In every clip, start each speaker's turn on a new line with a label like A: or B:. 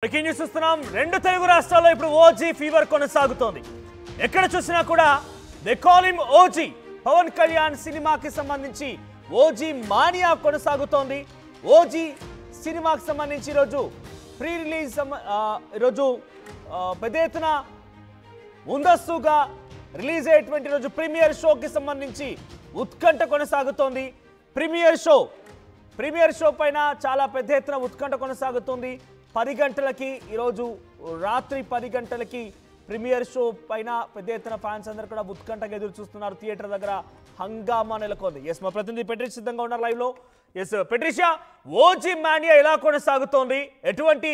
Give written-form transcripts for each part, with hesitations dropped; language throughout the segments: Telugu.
A: బ్రేకింగ్ న్యూస్ చూస్తున్నాం. రెండు తెలుగు రాష్ట్రాల్లో ఇప్పుడు ఓజీ ఫీవర్ కొనసాగుతోంది. ఎక్కడ చూసినా కూడా they call him OG. Pawan Kalyan సినిమాకి సంబంధించి ఓజీ మానియా కొనసాగుతోంది. ఓజీ సినిమాకి సంబంధించి ఈరోజు ప్రీ రిలీజ్ ఈరోజు పెద్ద ఎత్తున ముందస్తుగా రిలీజ్ అయ్యేటువంటి రోజు ప్రీమియర్ షోకి సంబంధించి ఉత్కంఠ కొనసాగుతోంది. ప్రీమియర్ షో పైన చాలా పెద్ద ఎత్తున ఉత్కంఠ కొనసాగుతుంది. 10 గంటలకి ఈరోజు రాత్రి 10 గంటలకి ప్రీమియర్ షో పైన పెద్ద ఎత్తున ఫ్యాన్స్ అందరూ కూడా ఉత్కంఠగా ఎదురు చూస్తున్నారు. థియేటర్ దగ్గర హంగామా నెలకొంది. ఎస్, మా ప్రతినిధి పెట్రిషియా సిద్ధంగా ఉన్నారు లైవ్ లో. ఎస్ పెట్రిషియా, ఓజీ మానియా ఎలా కొనసాగుతోంది? ఎటువంటి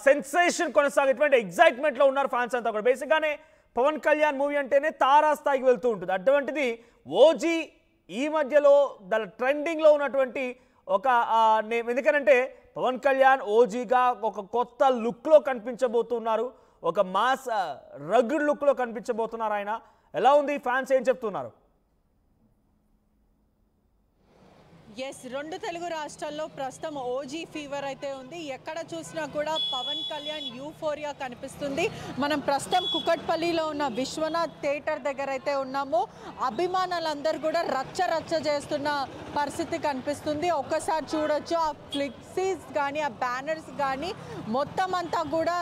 A: సెన్సేషన్ ఎటువంటి ఎగ్జైట్మెంట్ లో ఉన్నారు ఫ్యాన్స్ అంతా కూడా? బేసిక్ గానే పవన్ కళ్యాణ్ మూవీ అంటేనే తారా స్థాయికి వెళ్తూ ఉంటుంది. అటువంటిది ఓజీ ఈ మధ్యలో ట్రెండింగ్ లో ఉన్నటువంటి ఒక ఎందుకనంటే పవన్ కళ్యాణ్ ఓజీగా ఒక కొత్త లుక్ లో కనిపించబోతున్నారు. ఒక మాస్ రగ్డ్ లుక్ లో కనిపించబోతున్నారు ఆయన. ఎలా ఉంది? ఫ్యాన్స్ ఏం చెప్తున్నారు?
B: ఎస్, రెండు తెలుగు రాష్ట్రాల్లో ప్రస్తుతం ఓజీ ఫీవర్ అయితే ఉంది. ఎక్కడ చూసినా కూడా పవన్ కళ్యాణ్ యూఫోరియా కనిపిస్తుంది. మనం ప్రస్తుతం కుకట్పల్లిలో ఉన్న విశ్వనాథ్ థియేటర్ దగ్గర అయితే ఉన్నాము. అభిమానులందరూ కూడా రచ్చ చేస్తున్న పరిస్థితి కనిపిస్తుంది. ఒక్కసారి చూడొచ్చు, ఆ ఫ్లెక్సీస్ కానీ ఆ బ్యానర్స్ కానీ మొత్తం అంతా కూడా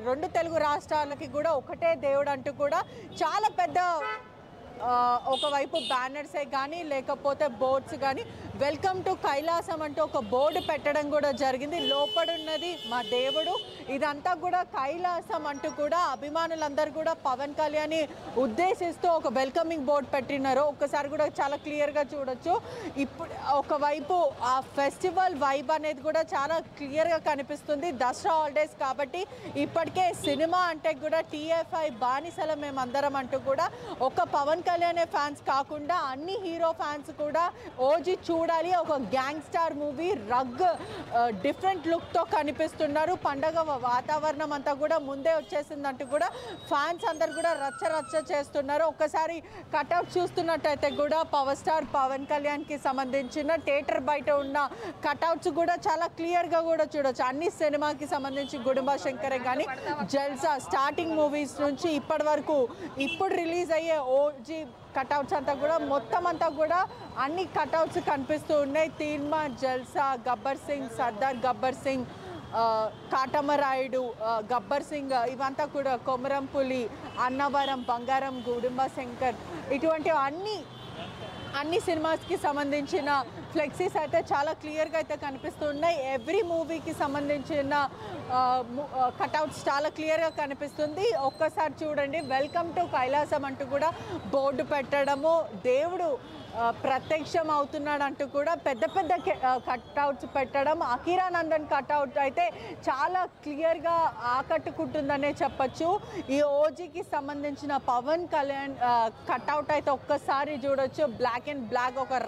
B: రెండు తెలుగు రాష్ట్రాలకి కూడా ఒకటే దేవుడు అంటూ కూడా చాలా పెద్ద ఒకవైపు బ్యానర్సే కానీ లేకపోతే బోర్డ్స్ కానీ వెల్కమ్ టు కైలాసం అంటూ ఒక బోర్డు పెట్టడం కూడా జరిగింది. లోపడున్నది మా దేవుడు, ఇదంతా కూడా కైలాసం అంటూ కూడా అభిమానులందరూ కూడా పవన్ కళ్యాణ్ని ఉద్దేశిస్తూ ఒక వెల్కమింగ్ బోర్డు పెట్టినారు. ఒక్కసారి కూడా చాలా క్లియర్గా చూడొచ్చు. ఇప్పుడు ఒకవైపు ఆ ఫెస్టివల్ వైబ్ అనేది కూడా చాలా క్లియర్గా కనిపిస్తుంది. దసరా హాలిడేస్ కాబట్టి ఇప్పటికే సినిమా అంటే కూడా TFI బానిసల మేమందరం అంటూ కూడా ఒక పవన్ కళ్యాణ్ ఫ్యాన్స్ కాకుండా అన్ని హీరో ఫ్యాన్స్ కూడా ఓజీ చూడాలి, ఒక గ్యాంగ్స్టార్ మూవీ డిఫరెంట్ లుక్తో కనిపిస్తున్నారు. పండగ వాతావరణం అంతా కూడా ముందే వచ్చేసిందంటూ కూడా ఫ్యాన్స్ అందరు కూడా రచ్చ చేస్తున్నారు. ఒక్కసారి కట్అవుట్ చూస్తున్నట్టయితే కూడా పవర్ స్టార్ పవన్ కళ్యాణ్కి సంబంధించిన థియేటర్ బయట ఉన్న కట్అవుట్స్ కూడా చాలా క్లియర్గా కూడా చూడొచ్చు. అన్ని సినిమాకి సంబంధించి గుడుంబ శంకరే కానీ జల్సా స్టార్టింగ్ మూవీస్ నుంచి ఇప్పటి వరకు ఇప్పుడు రిలీజ్ అయ్యే ఓజీ కట్అవుట్స్ అంతా కూడా మొత్తం అంతా కూడా అన్ని కట్అవుట్స్ కనిపిస్తూ ఉన్నాయి. తీన్మా, జల్సా, గబ్బర్ సింగ్, సర్దార్ గబ్బర్ సింగ్, కాటమరాయుడు, గబ్బర్ సింగ్, ఇవంతా కూడా కొమరం పులి, అన్నవరం, బంగారం, గుడుంబ శంకర్, ఇటువంటి అన్ని సినిమాస్కి సంబంధించిన ఫ్లెక్సీస్ అయితే చాలా క్లియర్గా అయితే కనిపిస్తున్నాయి. ఎవ్రీ మూవీకి సంబంధించిన కట్అవుట్స్ చాలా క్లియర్గా కనిపిస్తుంది. ఒక్కసారి చూడండి, వెల్కమ్ టు కైలాసం అంటూ కూడా బోర్డు పెట్టడము, దేవుడు ప్రత్యక్షం అవుతున్నాడు అంటూ కూడా పెద్ద కట్అవుట్స్ పెట్టడం. అకిరా నందన్ కట్అవుట్ అయితే చాలా క్లియర్గా ఆకట్టుకుంటుందనే చెప్పచ్చు. ఈ ఓజీకి సంబంధించిన పవన్ కళ్యాణ్ కట్అవుట్ అయితే ఒక్కసారి చూడొచ్చు. బ్లాక్ అండ్ బ్లాక్ ఒక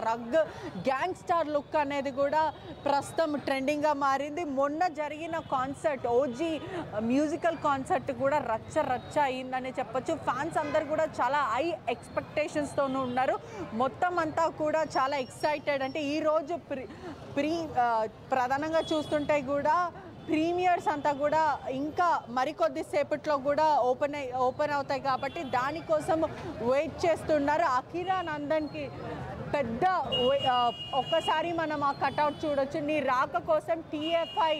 B: గ్యాంగ్స్టార్ లుక్ అనేది కూడా ప్రస్తుతం ట్రెండింగ్గా మారింది. మొన్న జరిగిన కాన్సర్ట్ ఓజీ మ్యూజికల్ కాన్సర్ట్ కూడా రచ్చ అయిందని చెప్పచ్చు. ఫ్యాన్స్ అందరు కూడా చాలా హై ఎక్స్పెక్టేషన్స్తోనూ ఉన్నారు. మొత్తం అంతా కూడా చాలా ఎక్సైటెడ్. అంటే ఈరోజు ప్రధానంగా చూస్తుంటే కూడా ప్రీమియర్స్ అంతా కూడా ఇంకా మరికొద్ది సేపట్లో కూడా ఓపెన్ అవుతాయి కాబట్టి దానికోసం వెయిట్ చేస్తున్నారు. అకిరా నందన్కి పెద్ద ఒక్కసారి మనం ఆ కట్అవుట్ చూడొచ్చు. నీ రాక కోసం TFI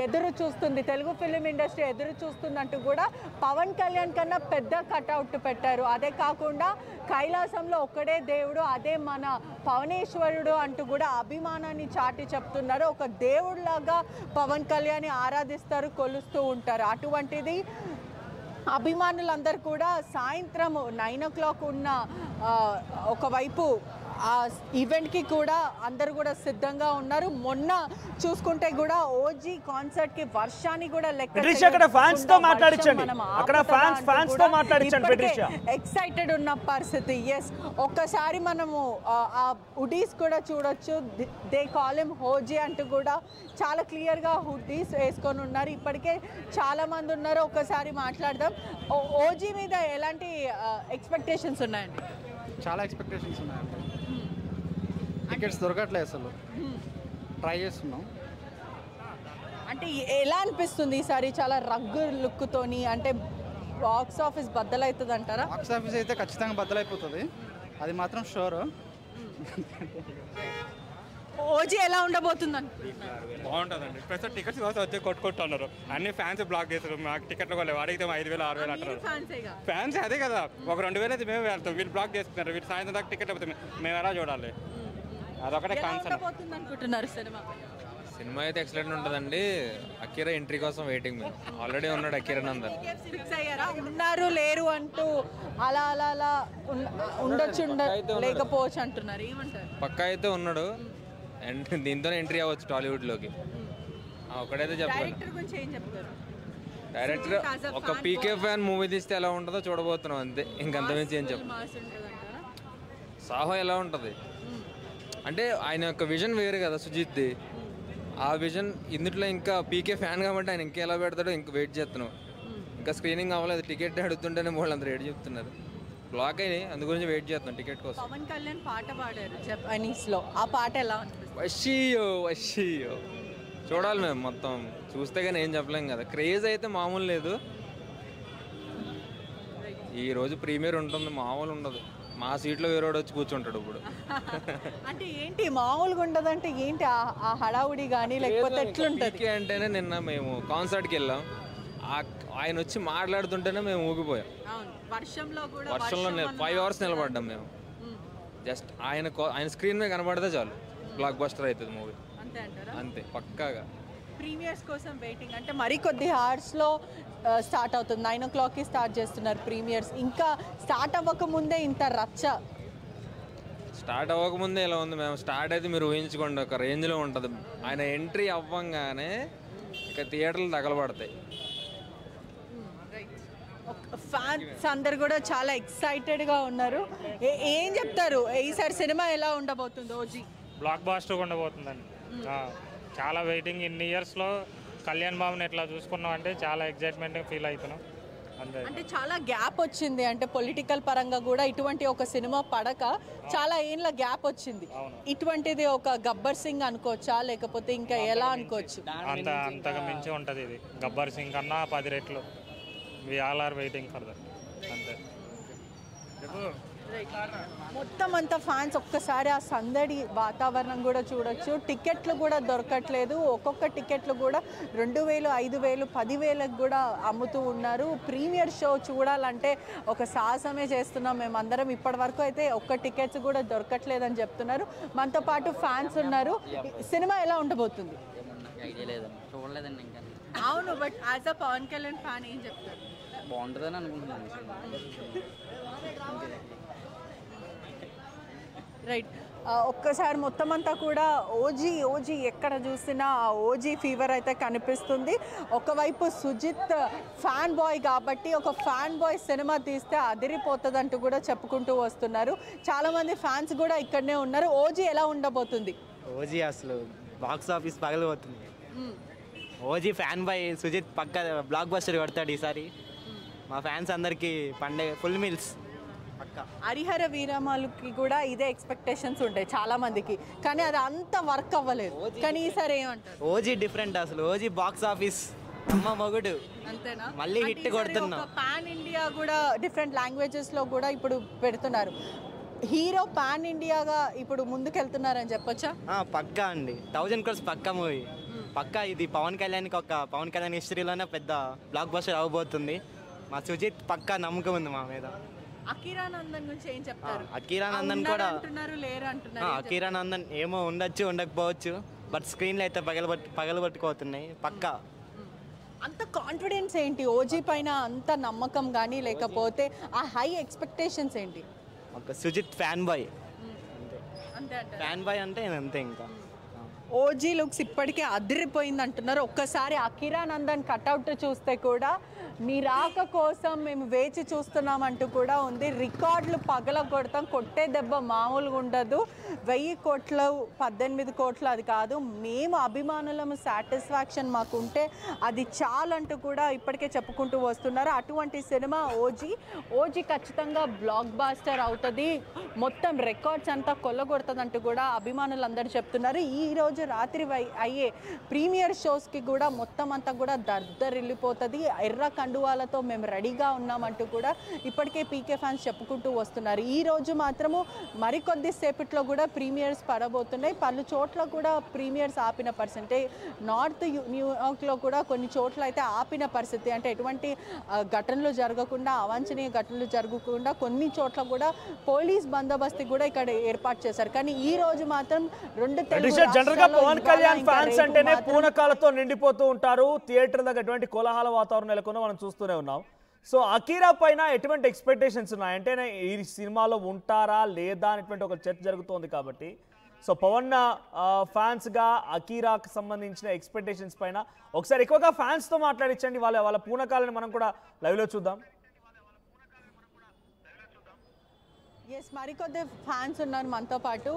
B: ఎదురు చూస్తుంది, తెలుగు ఫిలిం ఇండస్ట్రీ ఎదురు చూస్తుంది అంటూ కూడా పవన్ కళ్యాణ్ కన్నా పెద్ద కట్అవుట్ పెట్టారు. అదే కాకుండా కైలాసంలో ఒక్కడే దేవుడు, అదే మన పవనేశ్వరుడు అంటూ కూడా అభిమానాన్ని చాటి చెప్తున్నారు. ఒక దేవుడిలాగా పవన్ కళ్యాణ్ ఆరాధిస్తారు, కొలుస్తూ ఉంటారు. అటువంటిది అభిమానులందరూ కూడా సాయంత్రం 9 o'clock ఉన్న ఒకవైపు ఆ ఈవెంట్కి కూడా అందరూ కూడా సిద్ధంగా ఉన్నారు. మొన్న చూసుకుంటే కూడా ఓజీ కాన్సర్ట్కి వర్షాన్ని కూడా ఎక్సైటెడ్ ఉన్న పరిస్థితి. ఎస్, ఒక్కసారి మనము ఆ హుడీస్ కూడా చూడొచ్చు. దే కాల్ హిమ్ ఓజీ అంటూ కూడా చాలా క్లియర్గా హుడీస్ వేసుకొని ఉన్నారు. ఇప్పటికే చాలా మంది ఉన్నారు. ఒక్కసారి మాట్లాడదాం. ఓజీ మీద ఎలాంటి ఎక్స్పెక్టేషన్స్ ఉన్నాయండి?
C: చాలా ఎక్స్పెక్టేషన్స్ ఉన్నాయండి. టికెట్స్ దొరకట్లేదు, అసలు ట్రై చేస్తున్నాం.
B: అంటే ఎలా అనిపిస్తుంది ఈసారి చాలా రగ్గు లుక్తోని, అంటే బాక్స్ ఆఫీస్ బద్దలవుతుంది అంటారా?
C: బాక్స్ ఆఫీస్ అయితే ఖచ్చితంగా బద్దలైపోతుంది, అది మాత్రం షూర్.
B: ఓజీ ఎలా ఉండబోతుందని?
D: బాగుంటుందండి. ప్రస్తుతం టికెట్స్ కోసం వచ్చి కొట్టుకుంటున్నారు, అన్ని ఫ్యాన్స్ బ్లాక్ చేస్తారు. మాకు టికెట్లు కూడా అడిగితే 5,000 6,000 అంటారు. ఫ్యాన్స్ అదే కదా, ఒక 2,000 అయితే మేము వెళ్తాం, వీళ్ళు బ్లాక్ చేస్తున్నారు. వీళ్ళు సాయంత్రం దాకా టికెట్ అయిపోతుంది, మేము ఎలా చూడాలి? అదొకటే కాన్సెప్ట్
B: అనుకుంటున్నారు సినిమా.
E: సినిమా అయితే ఎక్సలెంట్ ఉంటుందండి. అకీరా ఎంట్రీ కోసం వెయిటింగ్. మేము ఆల్రెడీ ఉన్నాడు అకీరా నందన్.
B: ఫిక్స్ అయ్యారా? ఉన్నారు లేరు అంటూ అలా అలా అలా ఉండొచ్చు లేకపోవచ్చు అంటున్నారు, ఏమంటారు?
E: పక్కా అయితే ఉన్నాడు అండ్ దీంతోనే ఎంట్రీ అవ్వచ్చు టాలీవుడ్లోకి. ఒకడైతే చెప్పాలి.
B: డైరెక్టర్ గురించి ఏం చెప్తారు?
E: డైరెక్టర్ ఒక పీకే ఫ్యాన్ మూవీ తీస్తే ఎలా ఉంటుందో చూడబోతున్నాం అంతే, ఇంకంతమించి ఏం చెప్పు. సాహో ఎలా ఉంటుంది అంటే ఆయన యొక్క విజన్ వేరే కదా సుజిత్ది. ఆ విజన్ ఇందులో ఇంకా పీకే ఫ్యాన్ కాబట్టి ఆయన ఇంకా ఎలా పెడతాడో ఇంకా వెయిట్ చేస్తున్నాం. ఇంకా స్క్రీనింగ్ అవ్వలేదు, టికెట్ అడుగుతుంటేనే వాళ్ళందరూ రేట్ చెప్తున్నారు. బ్లాక్ అయినాయి, అందు గురించి వెయిట్ చేస్తున్నాం టికెట్ కోసం.
B: పవన్ కళ్యాణ్ పాట పాడారు జపానీస్లో, ఆ పాట ఎలా అనిపిస్తుంది?
E: వషియో వషియో చూడాలి మేము మొత్తం చూస్తే కానీ ఏం చెప్పలేం కదా. క్రేజ్ అయితే మామూలు లేదు. ఈరోజు ప్రీమియర్ ఉంటుంది, మామూలు ఉండదు. మా సీట్లో వేరేవాడు వచ్చి కూర్చుంటాడు ఇప్పుడు.
B: అంటే ఏంటి మామూలుగా ఉండదు అంటే ఏంటి ఆ హడావుడి కానీ లేకపోతే ఎట్లుంటుంది
E: అంటేనే నిన్న మేము కాన్సర్ట్కి వెళ్ళాం, ఆయన వచ్చి మాట్లాడుతుంటేనే మేము ఊగిపోయాం.
B: వర్షంలో
E: 5 hours నిలబడ్డాం మేము. జస్ట్ ఆయన స్క్రీన్ మీద కనబడితే చాలు బ్లాక్ బస్టర్ అవుతుంది మూవీ. అంతే పక్కాగా.
B: ప్రీమియర్స్ కోసం వెయిటింగ్ అంటే మరి కొద్ది అవర్స్లో స్టార్ట్ అవుతుంది. 9 o'clockకి స్టార్ట్ చేస్తున్నారు ప్రీమియర్స్. ఇంకా స్టార్ట్ అవ్వకముందే ఇంత రచ్చ.
E: స్టార్ట్ అవ్వకముందే ఇలా ఉంది. మేము స్టార్ట్ అయితే మీరు ఊహించుకోండి ఒక రేంజ్లో ఉంటుంది. ఆయన ఎంట్రీ అవ్వంగానే ఇక థియేటర్లు తగలబడతాయి.
B: ఫ్యాన్స్ అందరు కూడా చాలా ఎక్సైటెడ్గా ఉన్నారు. ఏం చెప్తారు ఈసారి సినిమా ఎలా ఉండబోతుంది? ఓజీ
F: బ్లాక్ బాస్టర్ ఉండబోతుందండి. చాలా వెయిటింగ్. ఇన్ని ఇయర్స్లో కళ్యాణ్ బాబుని ఎట్లా చూసుకున్నాం అంటే చాలా ఎగ్జైట్మెంట్ ఫీల్ అవుతున్నాం అంతే.
B: అంటే చాలా గ్యాప్ వచ్చింది, అంటే పొలిటికల్ పరంగా కూడా ఇటువంటి ఒక సినిమా పడక చాలా ఏళ్ళ గ్యాప్ వచ్చింది. ఇటువంటిది ఒక గబ్బర్ సింగ్ అనుకోవచ్చా లేకపోతే ఇంకా ఎలా అనుకోవచ్చు?
F: అంతగా మించి ఉంటుంది ఇది. గబ్బర్ సింగ్ కన్నా 10 రెట్లు. We all are waiting for that అంతే.
B: మొత్తం అంతా ఫ్యాన్స్ ఒక్కసారి ఆ సందడి వాతావరణం కూడా చూడొచ్చు. టికెట్లు కూడా దొరకట్లేదు. ఒక్కొక్క టికెట్లు కూడా 2,000, 5,000, 10,000కి కూడా అమ్ముతూ ఉన్నారు. ప్రీమియర్ షో చూడాలంటే ఒక సాహసమే చేస్తున్నాం మేమందరం. ఇప్పటి వరకు అయితే ఒక్క టికెట్స్ కూడా దొరకట్లేదని చెప్తున్నారు. మనతో పాటు ఫ్యాన్స్ ఉన్నారు. సినిమా ఎలా ఉండబోతుంది? అవును, but as a Pawan Kalyan fan ఏం చెప్తారు?
G: బాగుంటుందని అనుకుంటున్నాను.
B: రైట్. ఒక్కసారి మొత్తం అంతా కూడా ఓజీ ఎక్కడ చూసినా ఆ ఓజీ ఫీవర్ అయితే కనిపిస్తుంది. ఒకవైపు సుజిత్ ఫ్యాన్ బాయ్ కాబట్టి ఒక ఫ్యాన్ బాయ్ సినిమా తీస్తే అదిరిపోతుంది అంటూ కూడా చెప్పుకుంటూ వస్తున్నారు. చాలామంది ఫ్యాన్స్ కూడా ఇక్కడనే ఉన్నారు. ఓజీ ఎలా ఉండబోతుంది?
H: ఓజీ అసలు బాక్స్ ఆఫీస్ పగలబోతుంది. ఓజీ ఫ్యాన్ బాయ్ సుజిత్ పక్క బ్లాక్ బస్టర్ కొడతాడు ఈసారి. మా ఫ్యాన్స్ అందరికీ పండగ ఫుల్ మీల్స్ పక్క.
B: హరిహర వీరమాలకి కూడా ఇదే ఎక్స్పెక్టేషన్స్ ఉంటాయి చాలా మందికి, కానీ అది అంత వర్క్ అవ్వలేదు. కానీ ఈసారి ఏమంటారు?
H: ఓజీ డిఫరెంట్ అసలు. ఓజీ బాక్స్ ఆఫీస్ అమ్మ మొగుడు
B: అంతేనా?
H: మళ్ళీ హిట్ కొడుతున్నాం.
B: పాన్ ఇండియా కూడా డిఫరెంట్ లాంగ్వేజెస్లో కూడా ఇప్పుడు పెడుతున్నారు. హీరో పాన్ ఇండియాగా ఇప్పుడు ముందుకెళ్తున్నారని చెప్పొచ్చా?
H: పక్కా అండి. 1000 crores పక్కా మూవీ పక్కా. ఇది పవన్ కళ్యాణ్ హిస్టరీలోనే పెద్ద బ్లాక్ బస్టర్ అవ్వబోతుంది. మా సుజిత్ పక్కా నమ్మకం ఉంది మా మీద.
B: అకీరా నందన్ గురించి ఏం చెప్తారు?
H: అకీరా నందన్ కూడా
B: లేరు అంటున్నారు.
H: అకీరా నందన్ ఏమో ఉండొచ్చు ఉండకపోవచ్చు, బట్ స్క్రీన్లో అయితే పగలబట్టుకోతున్నాయి పక్కా.
B: అంత కాన్ఫిడెన్స్ ఏంటి ఓజీ పైన? అంత నమ్మకం కానీ లేకపోతే ఆ హై ఎక్స్పెక్టేషన్స్ ఏంటి?
H: ఒక సుజిత్ ఫ్యాన్ బాయ్
B: అంతే.
H: ఫ్యాన్ బాయ్ అంటే అంతే. ఇంకా
B: ఓజీ లుక్స్ ఇప్పటికే అదిరిపోయింది అంటున్నారు. ఒక్కసారి అకీరా నందన్ కట్అవుట్ చూస్తే కూడా నీ రాక కోసం మేము వేచి చూస్తున్నామంటూ కూడా ఉంది. రికార్డులు పగల కొడతాం, కొట్టే దెబ్బ మామూలుగా ఉండదు. 1000 కోట్లు 18 కోట్లు అది కాదు, మేము అభిమానులము సాటిస్ఫాక్షన్ మాకుంటే అది చాలంటూ కూడా ఇప్పటికే చెప్పుకుంటూ వస్తున్నారు. అటువంటి సినిమా ఓజీ ఖచ్చితంగా బ్లాక్ బాస్టర్ అవుతుంది, మొత్తం రికార్డ్స్ అంతా కొల్లగొడుతుంది అంటూ కూడా అభిమానులు అందరూ చెప్తున్నారు. ఈరోజు రోజు రాత్రి అయ్యే ప్రీమియర్ షోస్కి కూడా మొత్తం అంతా కూడా దద్దరిల్లిపోతుంది. ఎర్ర కండువాలతో మేము రెడీగా ఉన్నామంటూ కూడా ఇప్పటికే పీకే ఫ్యాన్స్ చెప్పుకుంటూ వస్తున్నారు. ఈ రోజు మాత్రము మరికొద్ది సేపట్లో కూడా ప్రీమియర్స్ పడబోతున్నాయి. పలు చోట్ల కూడా ప్రీమియర్స్ ఆపిన పరిస్థితి, నార్త్ న్యూయార్క్లో కూడా కొన్ని చోట్ల అయితే ఆపిన పరిస్థితి. అంటే ఎటువంటి ఘటనలు జరగకుండా, అవాంఛనీయ ఘటనలు జరగకుండా కొన్ని చోట్ల కూడా పోలీస్ బందోబస్తు కూడా ఇక్కడ ఏర్పాటు చేశారు. కానీ ఈ రోజు మాత్రం
A: జనరల్ గా పవన్ కళ్యాణ్ ఫ్యాన్స్ అంటేనే పూనకాలతో నిండిపోతూ ఉంటారు. థియేటర్ దగ్గర ఎటువంటి కోలాహల వాతావరణం నెలకొన్న మనం చూస్తూనే ఉన్నాం. సో అకీరా పైన ఎటువంటి ఎక్స్పెక్టేషన్స్ ఉన్నాయి? అంటే ఈ సినిమాలో ఉంటారా లేదా అనేటువంటి ఒక చర్చ జరుగుతోంది కాబట్టి, సో పవన్ ఫ్యాన్స్గా అకీరాకి సంబంధించిన ఎక్స్పెక్టేషన్స్ పైన ఒకసారి ఎక్కువగా ఫ్యాన్స్తో మాట్లాడించండి. వాళ్ళ పూనకాలని మనం కూడా లైవ్లో చూద్దాం.
B: ఎస్, మరికొద్ది ఫ్యాన్స్ ఉన్నారు మనతో పాటు.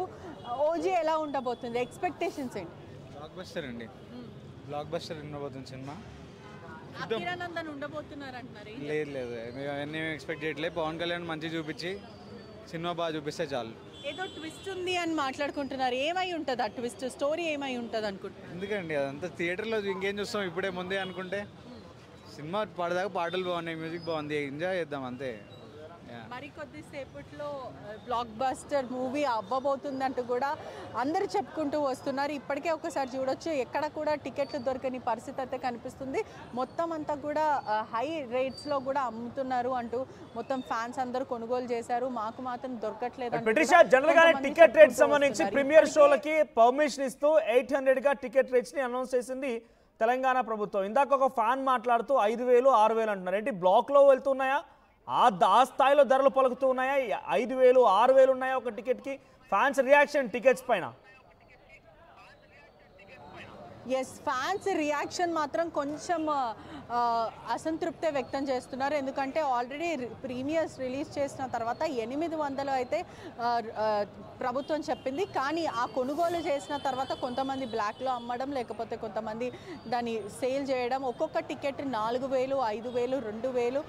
B: ఓజీ ఎలా ఉండబోతుంది, ఎక్స్పెక్టేషన్స్ ఏంటి?
C: బ్లాక్ బస్టర్ అండి, బ్లాక్ బస్టర్ ఉండబోతుంది సినిమా.
B: అఖీరానందన్ ఉండబోతున్నారు అంటున్నారు.
C: లేదు మేము అవన్నీ ఎక్స్పెక్ట్ చేయట్లేదు. పవన్ కళ్యాణ్ మంచిగా చూపించి సినిమా బాగా చూపిస్తే చాలు.
B: ఏదో ట్విస్ట్ ఉంది అని మాట్లాడుకుంటున్నారు. ఏమై ఉంటుంది ఆ ట్విస్ట్? స్టోరీ ఏమై ఉంటుంది అనుకుంటున్నారు?
C: ఎందుకండి అదంతా థియేటర్లో ఇంకేం చూస్తాం, ఇప్పుడే ముందే అనుకుంటే. సినిమా పాడదాకా పాటలు బాగున్నాయి, మ్యూజిక్ బాగుంది, ఎంజాయ్ చేద్దాం అంతే.
B: మరికొద్ది సేపట్లో బ్లాక్ బస్టర్ మూవీ అవ్వబోతుందంటూ కూడా అందరూ చెప్పుకుంటూ వస్తున్నారు. ఇప్పటికే ఒకసారి చూడొచ్చు, ఎక్కడ కూడా టికెట్లు దొరకని పరిస్థితి అయితే కనిపిస్తుంది. మొత్తం అంతా కూడా హై రేట్స్లో కూడా అమ్ముతున్నారు అంటూ మొత్తం ఫ్యాన్స్ అందరూ కొనుగోలు చేశారు. మాకు మాత్రం దొరకట్లేదు.
A: జనరల్ గా టికెట్ రేట్ సంబంధించి ప్రీమియర్ షోలకి పర్మిషన్ ఇస్తూ 800 గా టికెట్ రేట్స్ ని అనౌన్స్ చేసింది తెలంగాణ ప్రభుత్వం. ఇందాక ఒక ఫ్యాన్ మాట్లాడుతూ 5,000 6,000 అంటున్నారు. ఏంటి బ్లాక్ లో వెళ్తున్నాయా? ఆ స్థాయిలో ధరలు పలుకుతూ ఉన్నాయా? 5,000 6,000 ఉన్నాయా ఒక టికెట్కి? ఫ్యాన్స్ రియాక్షన్ టికెట్స్ పైన?
B: ఎస్, ఫ్యాన్స్ రియాక్షన్ మాత్రం కొంచెం అసంతృప్తే వ్యక్తం చేస్తున్నారు. ఎందుకంటే ఆల్రెడీ ప్రీమియర్స్ రిలీజ్ చేసిన తర్వాత 800 అయితే ప్రభుత్వం చెప్పింది. కానీ ఆ కొనుగోలు చేసిన తర్వాత కొంతమంది బ్లాక్లో అమ్మడం, లేకపోతే కొంతమంది దాన్ని సేల్ చేయడం, ఒక్కొక్క టికెట్ 4,000 5,000 2,000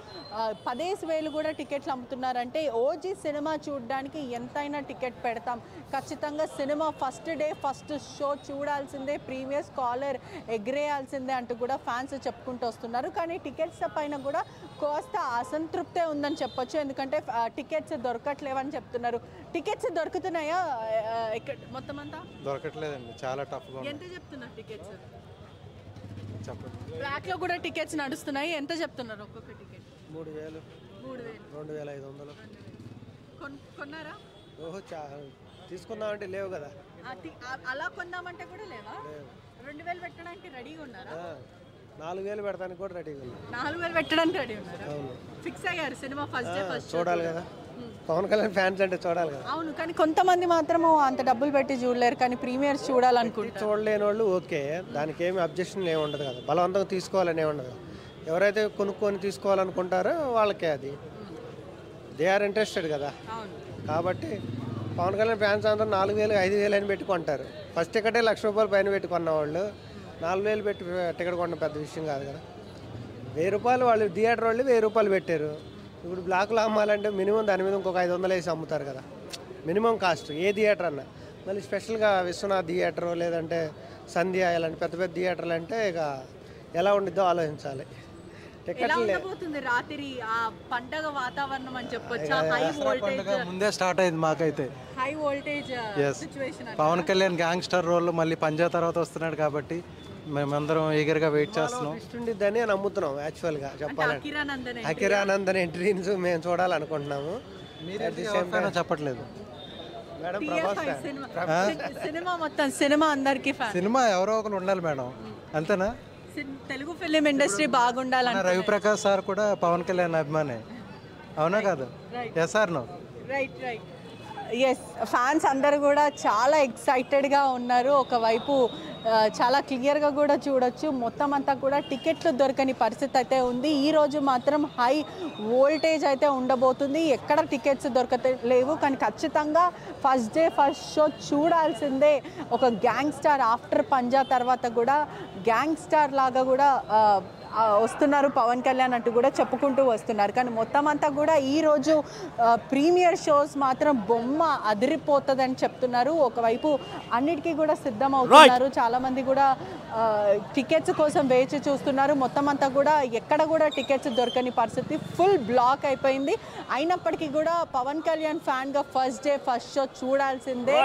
B: 15,000 కూడా టికెట్లు అమ్ముతున్నారంటే ఓజీ సినిమా చూడడానికి ఎంతైనా టికెట్ పెడతాం, ఖచ్చితంగా cinema first day first show చూడాల్సిందే, ప్రీమియర్స్ కాలర్ ఎగిరేయాల్సిందే అంటూ కూడా ఫ్యాన్స్ చెప్పుకుంటూ వస్తున్నారు. కానీ టికెట్స్ పైన కూడా కోస్త అసంతృప్తే ఉందని చెప్పొచ్చు. ఎందుకంటే టికెట్స్ దొరకట్లేవని చెప్తున్నారు. టికెట్స్ దొరుకుతున్నాయా ఇక్కడ మొత్తం అంతా?
I: దొరకట్లేదండి, చాలా టఫ్గా ఉంది.
B: ఎంత చెప్తున్నారు టికెట్స్?
I: చెప్పండి.
B: బ్లాక్లో కూడా టికెట్స్ నడుస్తున్నాయి. ఎంత చెప్తున్నారు ఒక్కొక్క టికెట్?
I: 3,000 2,500
B: కొన్నారా?
I: ఓహో, తీసుకుందామంటే లేవు కదా.
B: అలా కొందామంటే కూడా లేవా? 2,000 పెట్టడానికి రెడీగా ఉన్నారా?
I: 4,000 పెడతానికి కూడా రెడీగా ఉన్నారు.
B: 4,000 పెట్టడానికి రెడీ ఉన్నారా? ఫిక్స్ అయ్యారు సినిమా ఫస్ట్ డే ఫస్ట్
I: చూడాలి కదా, పవన్ కళ్యాణ్ ఫ్యాన్స్ అంటే చూడాలి కదా.
B: అవును, కానీ కొంతమంది మాత్రం అంత డబ్బులు పెట్టి చూడలేరు, కానీ ప్రీమియర్స్ చూడాలనుకుంటారు.
I: చూడలేని వాళ్ళు ఓకే, దానికి ఏమి అబ్జెక్షన్ ఏమి ఉండదు కదా, బలవంతంగా తీసుకోవాలని ఏమి ఉండదు. ఎవరైతే కొనుక్కొని తీసుకోవాలనుకుంటారో వాళ్ళకే అది, దే ఆర్ ఇంట్రెస్టెడ్ కదా. కాబట్టి పవన్ కళ్యాణ్ ఫ్యాన్స్ అందరూ 4,000 5,000 అని పెట్టి కొంటారు. ఫస్ట్ టికెటే ₹1,00,000 పైన పెట్టి కొన్న వాళ్ళు 4,000 పెట్టి టికెట్ కొన్న పెద్ద విషయం కాదు కదా. ₹1,000 వాళ్ళు థియేటర్ వాళ్ళు ₹1,000 పెట్టారు. ఇప్పుడు బ్లాక్లో అమ్మాలంటే మినిమం దాని మీద ఇంకొక 500 వేసి అమ్ముతారు కదా, మినిమం కాస్ట్ ఏ థియేటర్ అన్నా. మళ్ళీ స్పెషల్గా విశ్వనాథ్ థియేటర్ లేదంటే సంధ్య ఇలాంటి పెద్ద పెద్ద థియేటర్లు అంటే ఇక ఎలా ఉండిద్దో ఆలోచించాలి.
B: రాత్రి ఆ పండగ వాతావరణం అని చెప్పొచ్చు. హై వోల్టేజ్
I: ముందే స్టార్ట్ అయింది మాకైతే.
B: High voltage situation.
I: Pawan Kalyan gangster role మళ్ళీ పంజా తర్వాత వస్తున్నాడు కాబట్టి మేమందరం ఈగర్గా వెయిట్ చేస్తున్నాం. ఉండిద్దని నమ్ముతున్నాం. యాక్చువల్గా చెప్పాలంటే అఖిరానందన్ ఎంట్రీన్స్ మేము చూడాలనుకుంటున్నాము. చెప్పట్లేదు మేడం,
B: సినిమా మొత్తం సినిమా అందరికి
I: సినిమా ఎవరో ఒకరు ఉండాలి మేడం, అంతేనా?
B: తెలుగు ఫిలిం ఇండస్ట్రీ బాగుండాలని.
I: రవిప్రకాష్ సార్ కూడా పవన్ కళ్యాణ్ అభిమానే, అవునా కాదు? Yes or no?
B: Right. Yes, fans అందరూ కూడా చాలా ఎక్సైటెడ్గా ఉన్నారు. ఒకవైపు చాలా క్లియర్గా కూడా చూడొచ్చు, మొత్తం అంతా కూడా టికెట్లు దొరకని పరిస్థితి అయితే ఉంది. ఈరోజు మాత్రం హై వోల్టేజ్ అయితే ఉండబోతుంది. ఎక్కడ టికెట్స్ దొరకలేవు, కానీ ఖచ్చితంగా ఫస్ట్ డే ఫస్ట్ షో చూడాల్సిందే. ఒక గ్యాంగ్స్టర్ ఆఫ్టర్ పంజా తర్వాత కూడా గ్యాంగ్ స్టార్ లాగా కూడా వస్తున్నారు పవన్ కళ్యాణ్ అంటూ కూడా చెప్పుకుంటూ వస్తున్నారు. కానీ మొత్తం అంతా కూడా ఈరోజు ప్రీమియర్ షోస్ మాత్రం బొమ్మ అదిరిపోతుందని చెప్తున్నారు. ఒకవైపు అన్నిటికీ కూడా సిద్ధం అవుతున్నారు. చాలామంది కూడా టికెట్స్ కోసం వేచి చూస్తున్నారు. మొత్తం అంతా కూడా ఎక్కడ కూడా టికెట్స్ దొరకని పరిస్థితి, ఫుల్ బ్లాక్ అయిపోయింది. అయినప్పటికీ కూడా పవన్ కళ్యాణ్ ఫ్యాన్గా ఫస్ట్ డే ఫస్ట్ షో చూడాల్సిందే.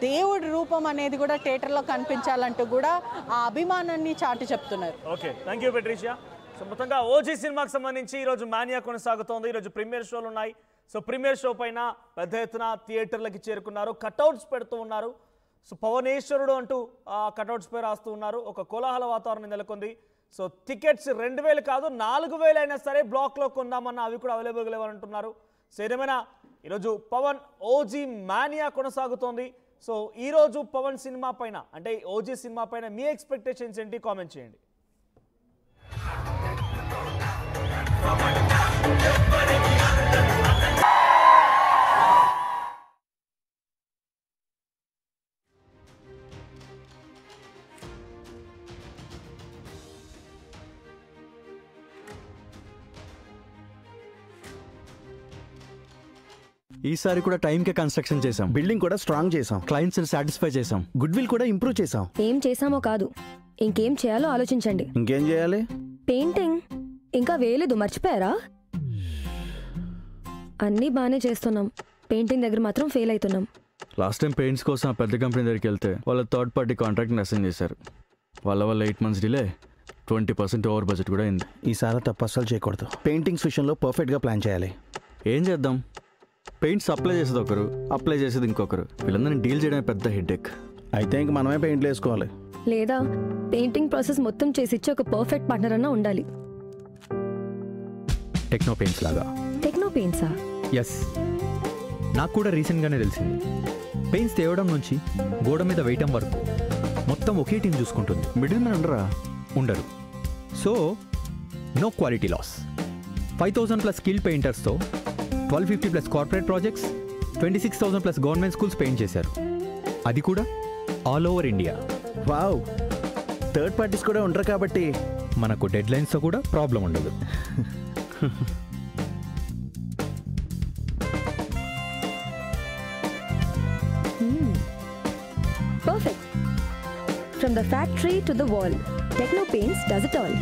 B: దేవుడి రూపం అనేది కూడా థియేటర్లో కనిపించాలంటూ కూడా ఆ అభిమానాన్ని చాటి చెప్తున్నారు.
A: Okay, thank you Patricia. So మొత్తంగా ఓజీ సినిమాకి సంబంధించి ఈరోజు మానియా కొనసాగుతోంది. ఈరోజు ప్రీమియర్ షోలు ఉన్నాయి. సో ప్రీమియర్ షో పైన పెద్ద ఎత్తున థియేటర్లకి చేరుకున్నారు, కట్అవుట్స్ పెడుతూ ఉన్నారు. సో పవనేశ్వరుడు అంటూ కట్అవుట్స్ పై రాస్తూ ఉన్నారు. ఒక కోలాహల వాతావరణం నెలకొంది. సో టికెట్స్ 2000 కాదు 4000 అయినా సరే బ్లాక్లో కొందామన్న అవి కూడా అవైలబుల్గా లేవంటున్నారు. సో ఏదేమైనా ఈరోజు పవన్ ఓజీ మానియా కొనసాగుతోంది. సో ఈరోజు పవన్ సినిమా పైన అంటే ఓజీ సినిమా పైన మీ ఎక్స్పెక్టేషన్స్ ఏంటి కామెంట్ చేయండి.
J: ఈసారి కూడా టైంకే కన్స్ట్రక్షన్ చేసాం, బిల్డింగ్ కూడా స్ట్రాంగ్ చేసాం, క్లయింట్స్ సాటిస్ఫై చేసాం, గుడ్ విల్ కూడా ఇంప్రూవ్ చేసాం.
K: ఏం చేసామో కాదు, ఇంకేం చేయాలో ఆలోచించండి.
J: ఇంకేం చేయాలి?
K: పెయింటింగ్ ఇంకా వేయలేదు, మర్చిపోయారా? అన్నీ బాగానే చేస్తున్నాం, పెయింటింగ్ దగ్గర మాత్రం ఫెయిల్ అవుతున్నాం.
J: లాస్ట్ టైం పెయింట్స్ కోసం ఆ పెద్ద కంపెనీ దగ్గరికి వెళ్తే వాళ్ళ థర్డ్ పార్టీ కాంట్రాక్ట్ని అసైన్ చేశారు. వాళ్ళ 8 months డిలే, 20% ఓవర్ బడ్జెట్ కూడా అయింది. ఈసారి తప్పు అస్సలు చేయకూడదు. పెయింటింగ్స్ విషయంలో పర్ఫెక్ట్గా ప్లాన్ చేయాలి. ఏం చేద్దాం? పెయింట్ సప్లై చేసేది ఒకరు, అప్లై చేసేది ఇంకొకరు. వీళ్ళందరినీ డీల్ చేయడమే పెద్ద హెడేక్. అయితే ఇంక మనమే పెయింట్లు వేసుకోవాలి.
K: లేదా పెయింటింగ్ ప్రాసెస్ మొత్తం చేసి ఇచ్చే ఒక పర్ఫెక్ట్ పార్ట్నర్ అన్నా ఉండాలి.
L: టెక్నో పెయింట్స్ లాగా.
K: టెక్నో పెయింట్సా?
L: ఎస్, నాకు కూడా రీసెంట్గానే తెలిసింది. పెయింట్స్ తేవడం నుంచి గోడ మీద వేయటం వరకు మొత్తం ఒకే టీం చూసుకుంటుంది.
J: మిడిల్ మ్యాన్ ఉండరా?
L: ఉండరు. So no quality loss. 5000+ skill పెయింటర్స్తో 1250+ corporate projects, 26,000+ government schools paint చేశారు. అది కూడా all over India.
J: Wow, third parties కూడా ఉంటారు కాబట్టి
L: మనకు డెడ్ లైన్స్తో కూడా ప్రాబ్లం ఉండదు.
K: Perfect. From the factory to the wall, Techno Paints does it all.